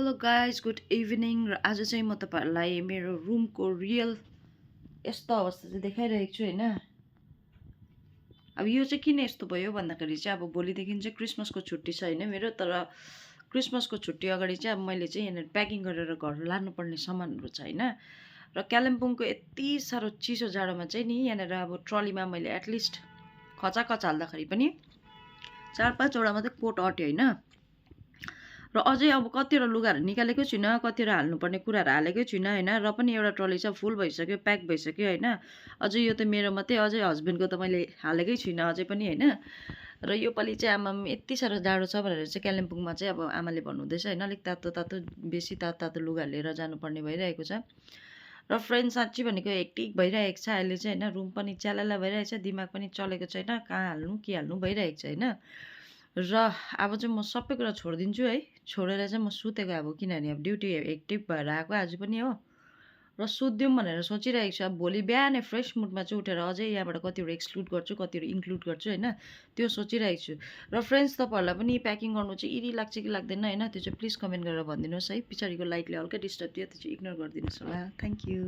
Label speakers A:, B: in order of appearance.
A: Hello guys good evening. र आज चाहिँ म तपाईँहरूलाई मेरो रुमको रियल यस्तो अवस्था चाहिँ देखाइरहेको छु होइन। अब यो चाहिँ किन यस्तो भयो भन्दाखेरि चाहिँ अब भोलिदेखि चाहिँ क्रिसमसको छुट्टी छ होइन मेरो। तर क्रिसमसको छुट्टी अगाडि चाहिँ अब मैले चाहिँ यहाँनिर प्याकिङ गरेर घर लानुपर्ने सामानहरू छ होइन। र कालिम्पोङको यति साह्रो चिसो जाडोमा चाहिँ नि यहाँनिर अब ट्रलीमा मैले एटलिस्ट खचाखच हाल्दाखेरि पनि 4-5वटा मात्रै कोट अट्यो होइन। र अझै अब कतिवटा लुगाहरू निकालेकै छुइनँ, कतिवटा हाल्नुपर्ने कुराहरू हालेकै छुइनँ होइन। र पनि एउटा ट्रली चाहिँ फुल भइसक्यो, प्याक भइसक्यो होइन। अझै यो त मेरो मात्रै, अझै हस्बेन्डको त मैले हालेकै छुइनँ अझै पनि होइन। र योपालि चाहिँ आमाम यति साह्रो जाडो छ भनेर चाहिँ कालिम्पोङमा चाहिँ अब आमाले भन्नुहुँदैछ होइन, अलिक तातो तातो बेसी तातो तातो लुगा लिएर जानुपर्ने भइरहेको छ। र फ्रेन्ड साँच्ची भनेको हेक्टिक भइरहेको छ अहिले चाहिँ होइन। रुम पनि च्यालाला भइरहेको छ, दिमाग पनि चलेको छैन, कहाँ हाल्नु के हाल्नु भइरहेको छ होइन। र अब चाहिँ म सबै कुरा छोडिदिन्छु है। छोडेर चाहिँ म सुतेको अब, किनभने अब ड्युटी हेक्टिक भएर आएको आज पनि हो। र सुत्दिउँ भनेर सोचिरहेको छु। अब भोलि बिहानै फ्रेस मुडमा चाहिँ उठेर अझै यहाँबाट कतिवटा एक्सक्लुड गर्छु, कतिवटा इन्क्लुड गर्छु होइन। त्यो सोचिरहेको छु। र फ्रेन्ड्स, तपाईँहरूलाई पनि प्याकिङ गर्नु चाहिँ इरी लाग्छ कि लाग्दैन होइन, त्यो चाहिँ प्लिज कमेन्ट गरेर भनिदिनुहोस् है। पछाडिको लाइटले हल्का डिस्टर्ब दियो, त्यो चाहिँ इग्नोर गरिदिनुहोस् होला। Thank you.